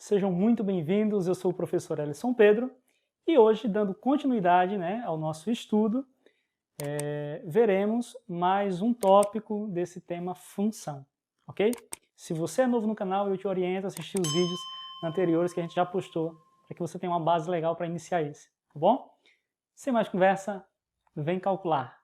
Sejam muito bem-vindos, eu sou o professor Ellison Pedro e hoje, dando continuidade ao nosso estudo, veremos mais um tópico desse tema função, ok? Se você é novo no canal, eu te oriento a assistir os vídeos anteriores que a gente já postou, para que você tenha uma base legal para iniciar esse, tá bom? Sem mais conversa, vem calcular!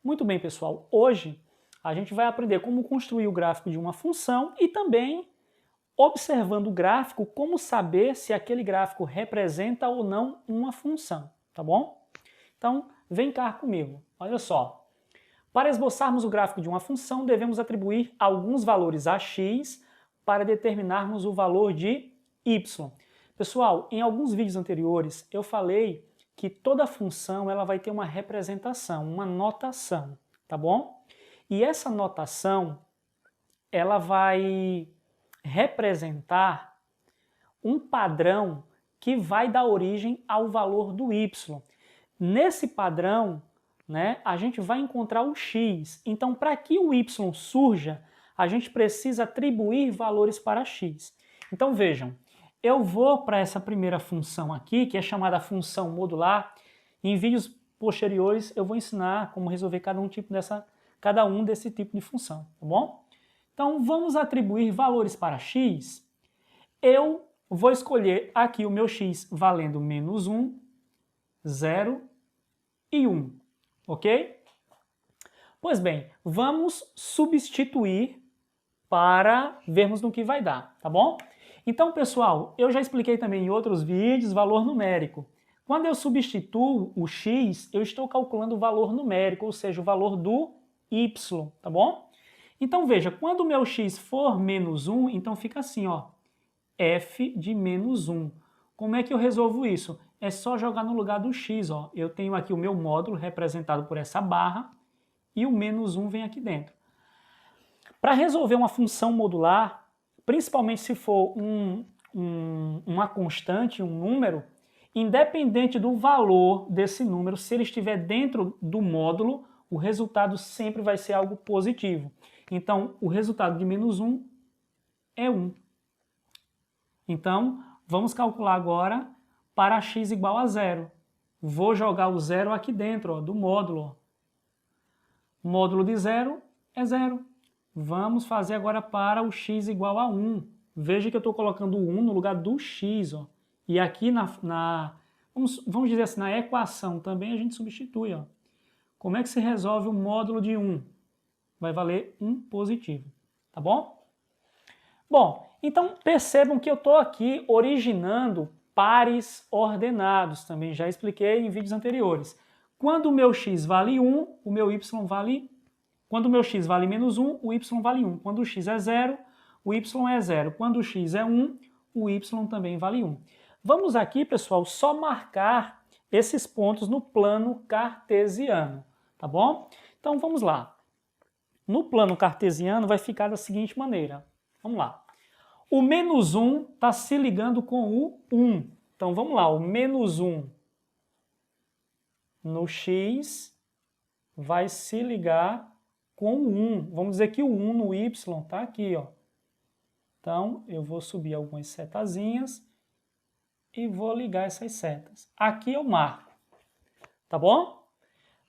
Muito bem, pessoal. Hoje a gente vai aprender como construir o gráfico de uma função e também, observando o gráfico, como saber se aquele gráfico representa ou não uma função, tá bom? Então, vem cá comigo. Olha só. Para esboçarmos o gráfico de uma função, devemos atribuir alguns valores a x para determinarmos o valor de y. Pessoal, em alguns vídeos anteriores eu falei que toda função ela vai ter uma representação, uma notação, tá bom? E essa notação ela vai representar um padrão que vai dar origem ao valor do y. Nesse padrão, a gente vai encontrar o x. Então, para que o y surja, a gente precisa atribuir valores para x. Então, vejam, eu vou para essa primeira função aqui, que é chamada função modular. Em vídeos posteriores eu vou ensinar como resolver cada um desse tipo de função, tá bom? Então, vamos atribuir valores para x. Eu vou escolher aqui o meu x valendo menos 1, 0 e 1, ok? Pois bem, vamos substituir para vermos no que vai dar, tá bom? Então, pessoal, eu já expliquei também em outros vídeos valor numérico. Quando eu substituo o x, eu estou calculando o valor numérico, ou seja, o valor do y, tá bom? Então, veja, quando o meu x for menos 1, então fica assim, ó, f de menos 1. Como é que eu resolvo isso? É só jogar no lugar do x, ó. Eu tenho aqui o meu módulo representado por essa barra e o menos 1 vem aqui dentro. Para resolver uma função modular, principalmente se for uma constante, um número, independente do valor desse número, se ele estiver dentro do módulo, o resultado sempre vai ser algo positivo. Então, o resultado de menos 1 é 1. Então, vamos calcular agora para x igual a 0. Vou jogar o 0 aqui dentro, ó, do módulo. Ó. Módulo de 0 é 0. Vamos fazer agora para o x igual a 1. Veja que eu estou colocando o 1 no lugar do x. Ó. E aqui vamos dizer assim, na equação também a gente substitui. Ó. Como é que se resolve o módulo de 1? Vai valer 1 positivo. Tá bom? Bom, então percebam que eu estou aqui originando pares ordenados. Também já expliquei em vídeos anteriores. Quando o meu x vale 1, o meu y vale... Quando o meu x vale menos 1, o y vale 1. Quando o x é 0, o y é 0. Quando o x é 1, o y também vale 1. Vamos aqui, pessoal, só marcar esses pontos no plano cartesiano, tá bom? Então, vamos lá. No plano cartesiano vai ficar da seguinte maneira. Vamos lá. O menos 1 está se ligando com o 1. Então, vamos lá. O menos 1 no x vai se ligar com o 1. Vamos dizer que o 1 no y está aqui, ó. Então, eu vou subir algumas setazinhas e vou ligar essas setas. Aqui eu marco, tá bom?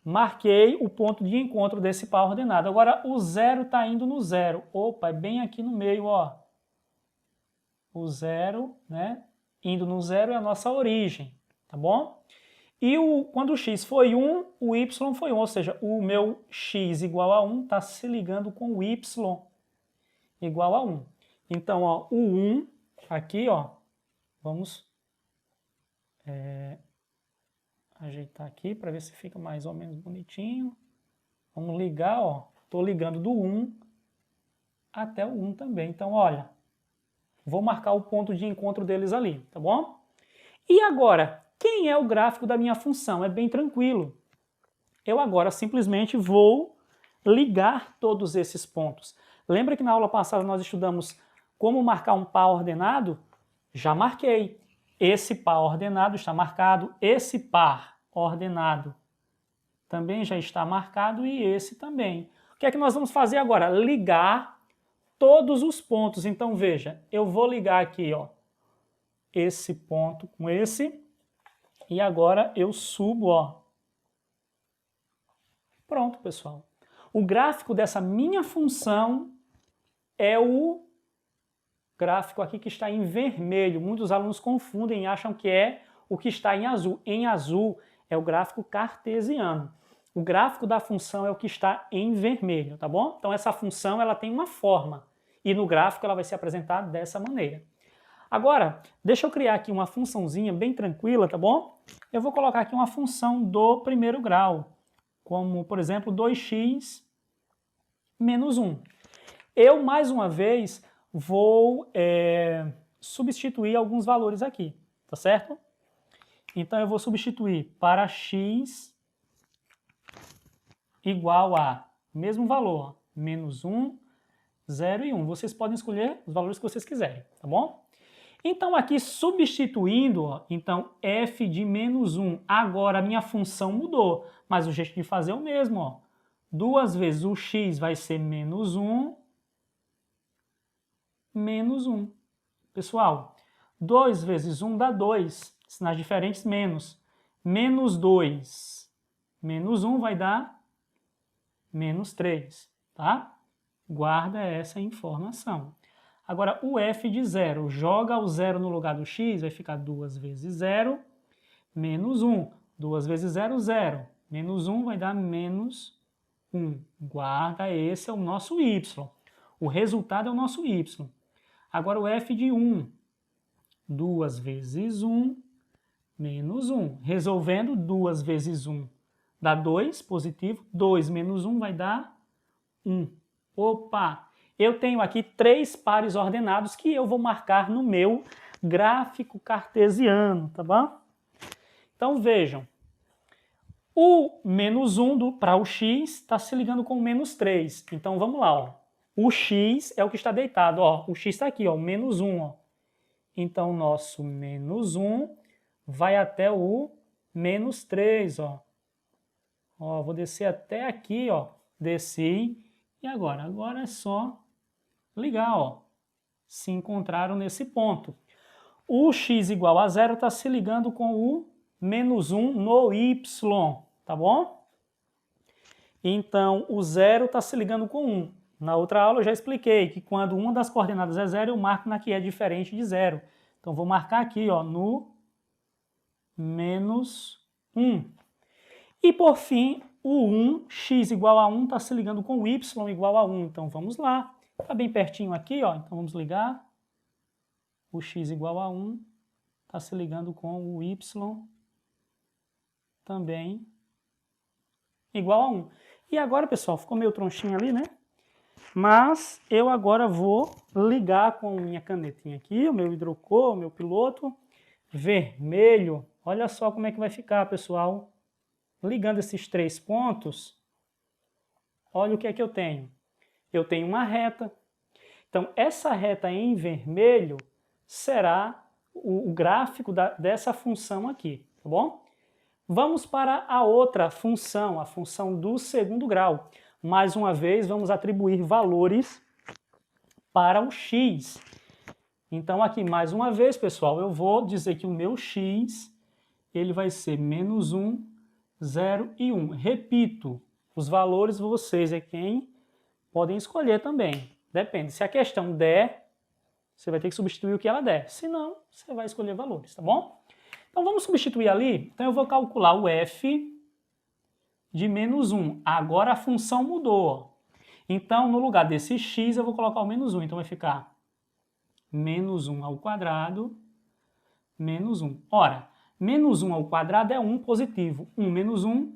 Marquei o ponto de encontro desse par ordenado. Agora, o 0 está indo no 0. Opa, é bem aqui no meio, ó. O 0, indo no 0 é a nossa origem, tá bom? E quando o x foi 1, o y foi 1, ou seja, o meu x igual a 1 está se ligando com o y igual a 1. Então, ó, o 1 aqui, ó, vamos ajeitar aqui para ver se fica mais ou menos bonitinho. Vamos ligar, ó, estou ligando do 1 até o 1 também. Então, olha, vou marcar o ponto de encontro deles ali, tá bom? E agora, quem é o gráfico da minha função? É bem tranquilo. Eu agora simplesmente vou ligar todos esses pontos. Lembra que na aula passada nós estudamos como marcar um par ordenado? Já marquei. Esse par ordenado está marcado, esse par ordenado também já está marcado e esse também. O que é que nós vamos fazer agora? Ligar todos os pontos. Então, veja, eu vou ligar aqui, ó, esse ponto com esse, e agora eu subo, ó. Pronto, pessoal. O gráfico dessa minha função é o gráfico aqui que está em vermelho. Muitos alunos confundem e acham que é o que está em azul. Em azul é o gráfico cartesiano. O gráfico da função é o que está em vermelho, tá bom? Então essa função ela tem uma forma e no gráfico ela vai se apresentar dessa maneira. Agora, deixa eu criar aqui uma funçãozinha bem tranquila, tá bom? Eu vou colocar aqui uma função do primeiro grau, como, por exemplo, 2x menos 1. Eu, mais uma vez, vou substituir alguns valores aqui, tá certo? Então, eu vou substituir para x igual a mesmo valor, menos 1, 0 e 1. Vocês podem escolher os valores que vocês quiserem, tá bom? Então, aqui substituindo, ó, então, f de menos 1. Agora, a minha função mudou, mas o jeito de fazer é o mesmo. Ó. 2 vezes o x vai ser menos 1, menos 1. Pessoal, 2 vezes 1 dá 2, sinais diferentes, menos. Menos 2, menos 1 vai dar menos 3, tá? Guarda essa informação. Agora, o f de 0, joga o 0 no lugar do x, vai ficar 2 vezes 0, menos 1. 2 vezes 0, 0. Menos 1 vai dar menos 1. Guarda, esse é o nosso y. O resultado é o nosso y. Agora, o f de 1. 2 vezes 1, menos 1. Resolvendo, 2 vezes 1 dá 2, positivo. 2 menos 1 vai dar 1. Opa! Eu tenho aqui 3 pares ordenados que eu vou marcar no meu gráfico cartesiano, tá bom? Então vejam, o menos 1 para o x está se ligando com o menos 3. Então vamos lá, ó. O x é o que está deitado, ó. O x está aqui, ó, o menos 1, ó. Então nosso menos 1 vai até o menos 3, ó. Ó, vou descer até aqui, ó. Desci. E agora? Agora é só ligar, ó. Se encontraram nesse ponto. O x igual a 0 está se ligando com o menos 1 no y, tá bom? Então, o 0 está se ligando com 1. Na outra aula eu já expliquei que quando uma das coordenadas é 0, eu marco na que é diferente de 0. Então, vou marcar aqui, ó, no menos 1. E, por fim, o 1, x igual a 1, está se ligando com o y igual a 1. Então, vamos lá. Está bem pertinho aqui, ó. Então, vamos ligar. O x igual a 1 está se ligando com o y também igual a 1. E agora, pessoal, ficou meio tronchinho ali, né? Mas eu agora vou ligar com minha canetinha aqui, o meu hidrocor, o meu piloto vermelho. Olha só como é que vai ficar, pessoal. Ligando esses 3 pontos, olha o que é que eu tenho. Eu tenho uma reta. Então, essa reta em vermelho será o gráfico dessa função aqui, tá bom? Vamos para a outra função, a função do segundo grau. Mais uma vez, vamos atribuir valores para o x. Então, aqui, mais uma vez, pessoal, eu vou dizer que o meu x ele vai ser menos 1, 0 e 1. Repito, os valores vocês é quem podem escolher também. Depende. Se a questão der, você vai ter que substituir o que ela der. Se não, você vai escolher valores, tá bom? Então vamos substituir ali. Então eu vou calcular o f de menos 1. Agora a função mudou. Então no lugar desse x eu vou colocar o menos 1. Então vai ficar menos 1 ao quadrado, menos 1. Ora, menos 1 ao quadrado é 1 positivo. 1 menos 1,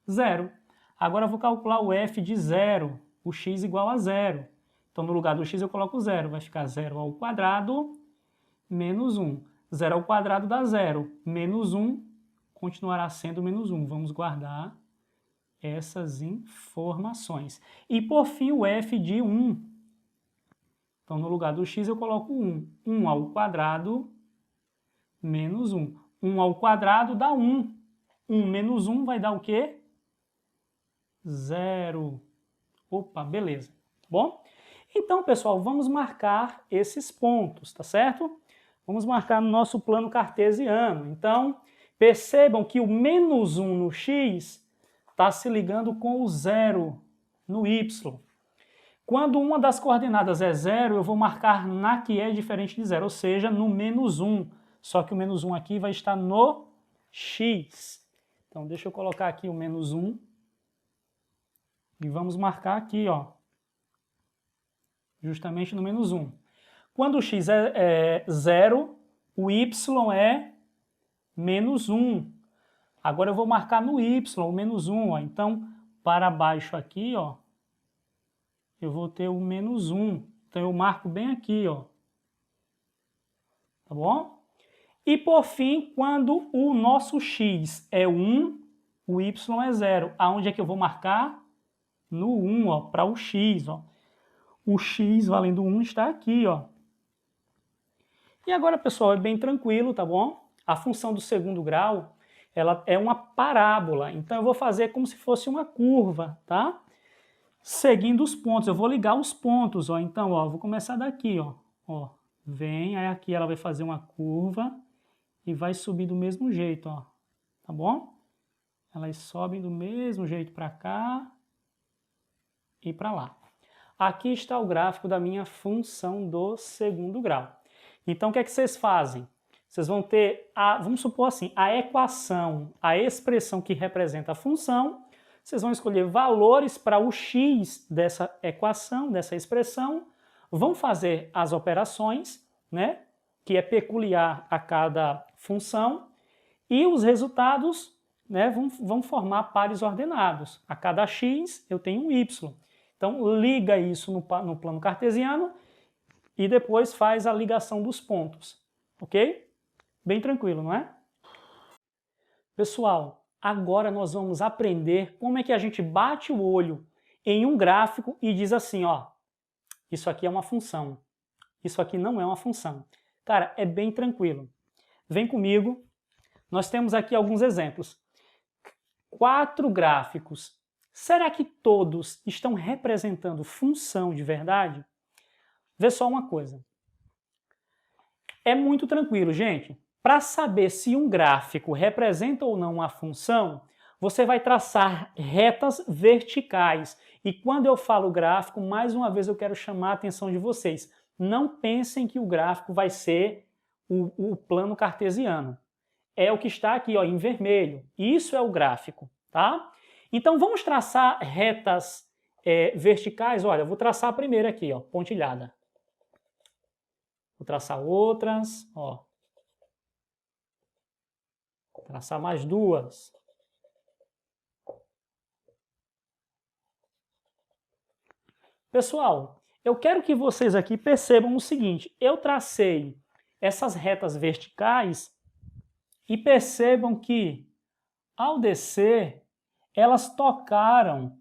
0. Agora eu vou calcular o f de 0. O x igual a 0. Então, no lugar do x eu coloco 0. Vai ficar 0 ao quadrado menos 1. 0 ao quadrado dá 0. Menos 1 continuará sendo menos 1. Vamos guardar essas informações. E, por fim, o f de 1. Então, no lugar do x eu coloco 1. 1 ao quadrado menos 1. 1 ao quadrado dá 1. 1 menos 1 vai dar o quê? 0. Opa, beleza. Bom, então, pessoal, vamos marcar esses pontos, tá certo? Vamos marcar no nosso plano cartesiano. Então, percebam que o menos 1 no x está se ligando com o 0 no y. Quando uma das coordenadas é 0, eu vou marcar na que é diferente de 0, ou seja, no menos 1. Só que o menos 1 aqui vai estar no x. Então, deixa eu colocar aqui o menos 1. E vamos marcar aqui, ó, justamente no menos 1. Quando o x é 0, o y é menos 1. Agora eu vou marcar no y, o menos 1. Ó. Então, para baixo aqui, ó, eu vou ter o menos 1. Então, eu marco bem aqui, ó. Tá bom? E, por fim, quando o nosso x é 1, o y é 0. Aonde é que eu vou marcar? No 1, ó, para o x, ó. O x valendo 1 está aqui, ó. E agora, pessoal, é bem tranquilo, tá bom? A função do segundo grau, ela é uma parábola. Então, eu vou fazer como se fosse uma curva, tá? Seguindo os pontos. Eu vou ligar os pontos, ó. Então, ó, vou começar daqui, ó. Ó, vem, aí aqui ela vai fazer uma curva e vai subir do mesmo jeito, ó. Tá bom? Elas sobem do mesmo jeito para cá e para lá. Aqui está o gráfico da minha função do segundo grau. Então, o que é que vocês fazem? Vocês vão ter, vamos supor assim, a equação, a expressão que representa a função. Vocês vão escolher valores para o x dessa equação, dessa expressão. Vão fazer as operações, né, que é peculiar a cada função. E os resultados, né, vão formar pares ordenados. A cada x eu tenho um y. Então, liga isso no plano cartesiano e depois faz a ligação dos pontos, ok? Bem tranquilo, não é? Pessoal, agora nós vamos aprender como é que a gente bate o olho em um gráfico e diz assim, ó, isso aqui é uma função, isso aqui não é uma função. Cara, é bem tranquilo. Vem comigo, nós temos aqui alguns exemplos. 4 gráficos. Será que todos estão representando função de verdade? Vê só uma coisa. É muito tranquilo, gente. Para saber se um gráfico representa ou não uma função, você vai traçar retas verticais. E quando eu falo gráfico, mais uma vez eu quero chamar a atenção de vocês. Não pensem que o gráfico vai ser o plano cartesiano. É o que está aqui, ó, em vermelho. Isso é o gráfico, tá? Então vamos traçar retas verticais. Olha, eu vou traçar a primeira aqui, ó, pontilhada. Vou traçar outras, ó. Vou traçar mais 2. Pessoal, eu quero que vocês aqui percebam o seguinte. Eu tracei essas retas verticais e percebam que, ao descer, elas tocaram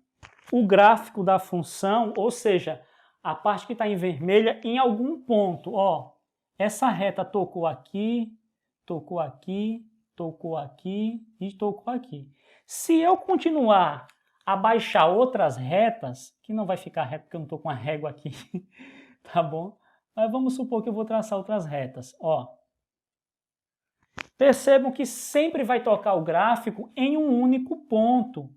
o gráfico da função, ou seja, a parte que está em vermelha, em algum ponto. Ó, essa reta tocou aqui, tocou aqui, tocou aqui e tocou aqui. Se eu continuar a baixar outras retas, que não vai ficar reto porque eu não estou com a régua aqui, tá bom? Mas vamos supor que eu vou traçar outras retas. Ó, percebam que sempre vai tocar o gráfico em um único ponto.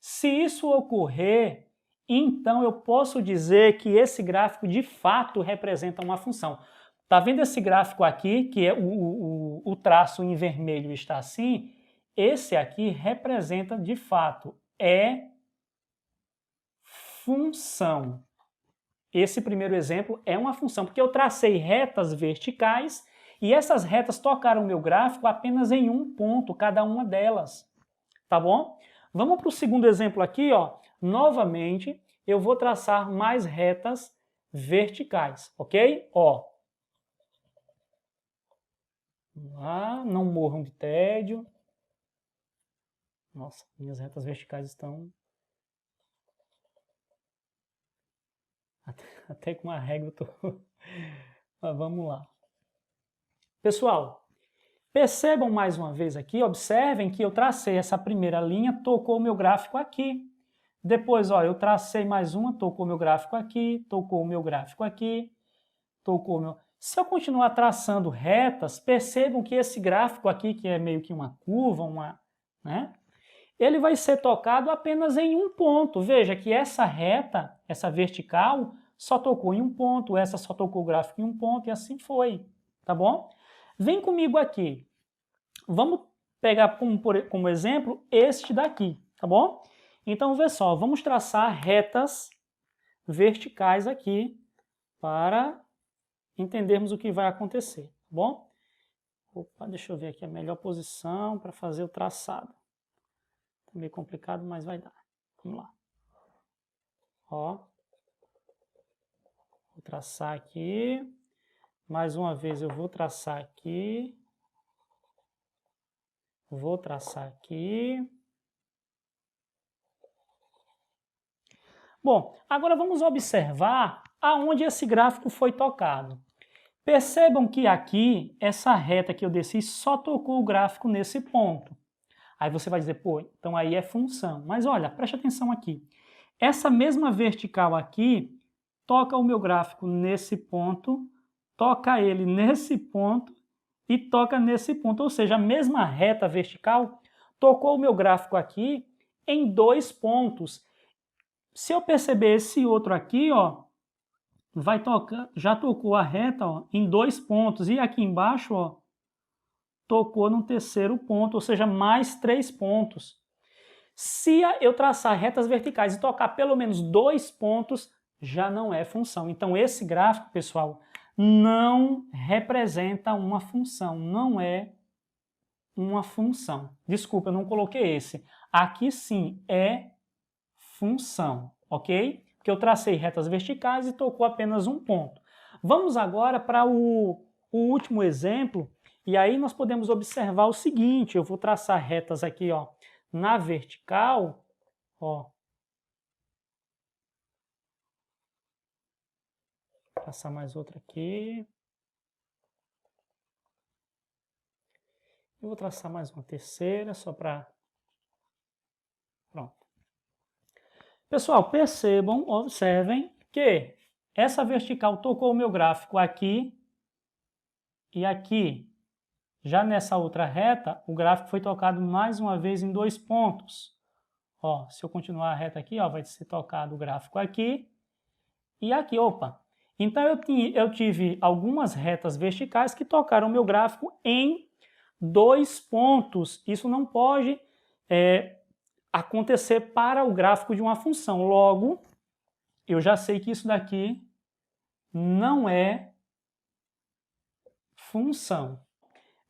Se isso ocorrer, então eu posso dizer que esse gráfico de fato representa uma função. Tá vendo esse gráfico aqui, que é o traço em vermelho está assim? Esse aqui representa de fato, é função. Esse primeiro exemplo é uma função, porque eu tracei retas verticais e essas retas tocaram o meu gráfico apenas em um ponto, cada uma delas. Tá bom? Vamos para o segundo exemplo aqui, ó. Novamente, eu vou traçar mais retas verticais, ok? Ó. Vamos lá, não morram de tédio. Nossa, minhas retas verticais estão... Até com a régua eu tô... Mas vamos lá. Pessoal, Percebam mais uma vez aqui, observem que eu tracei essa primeira linha, tocou o meu gráfico aqui. Depois, ó, eu tracei mais uma, tocou o meu gráfico aqui, tocou o meu gráfico aqui, tocou o meu... Se eu continuar traçando retas, percebam que esse gráfico aqui, que é meio que uma curva, né? Ele vai ser tocado apenas em um ponto. Veja que essa reta, essa vertical, só tocou em um ponto, essa só tocou o gráfico em um ponto e assim foi, tá bom? Vem comigo aqui. Vamos pegar como exemplo este daqui, tá bom? Então, vê só, vamos traçar retas verticais aqui para entendermos o que vai acontecer, tá bom? Opa, deixa eu ver aqui a melhor posição para fazer o traçado. Tá meio complicado, mas vai dar. Vamos lá. Ó. Vou traçar aqui. Mais uma vez eu vou traçar aqui. Vou traçar aqui. Bom, agora vamos observar aonde esse gráfico foi tocado. Percebam que aqui, essa reta que eu desci só tocou o gráfico nesse ponto. Aí você vai dizer, pô, então aí é função. Mas olha, preste atenção aqui. Essa mesma vertical aqui toca o meu gráfico nesse ponto, toca ele nesse ponto e toca nesse ponto. Ou seja, a mesma reta vertical tocou o meu gráfico aqui em 2 pontos. Se eu perceber esse outro aqui, ó, vai tocar, já tocou a reta, ó, em 2 pontos. E aqui embaixo, ó, tocou no terceiro ponto, ou seja, mais 3 pontos. Se eu traçar retas verticais e tocar pelo menos 2 pontos, já não é função. Então esse gráfico, pessoal, não representa uma função, não é uma função. Desculpa, eu não coloquei esse. Aqui sim é função, ok? Porque eu tracei retas verticais e tocou apenas um ponto. Vamos agora para o último exemplo, e aí nós podemos observar o seguinte, eu vou traçar retas aqui, ó, na vertical, ó. Vou traçar mais outra aqui. Eu vou traçar mais uma terceira, só para... Pronto. Pessoal, percebam, observem que essa vertical tocou o meu gráfico aqui e aqui. Já nessa outra reta, o gráfico foi tocado mais uma vez em 2 pontos. Ó, se eu continuar a reta aqui, ó, vai ser tocado o gráfico aqui e aqui. Opa! Então eu tive algumas retas verticais que tocaram o meu gráfico em 2 pontos. Isso não pode acontecer para o gráfico de uma função. Logo, eu já sei que isso daqui não é função.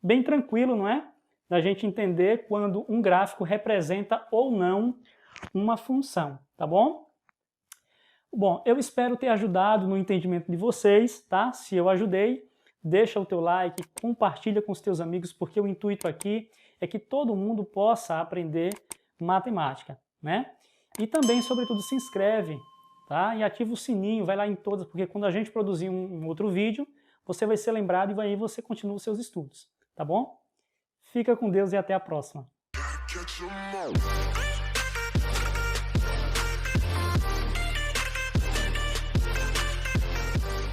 Bem tranquilo, não é? Da gente entender quando um gráfico representa ou não uma função, tá bom? Bom, eu espero ter ajudado no entendimento de vocês, tá? Se eu ajudei, deixa o teu like, compartilha com os teus amigos, porque o intuito aqui é que todo mundo possa aprender matemática, né? E também, sobretudo, se inscreve, tá? E ativa o sininho, vai lá em todas, porque quando a gente produzir um outro vídeo, você vai ser lembrado e aí você continua os seus estudos. Tá bom? Fica com Deus e até a próxima.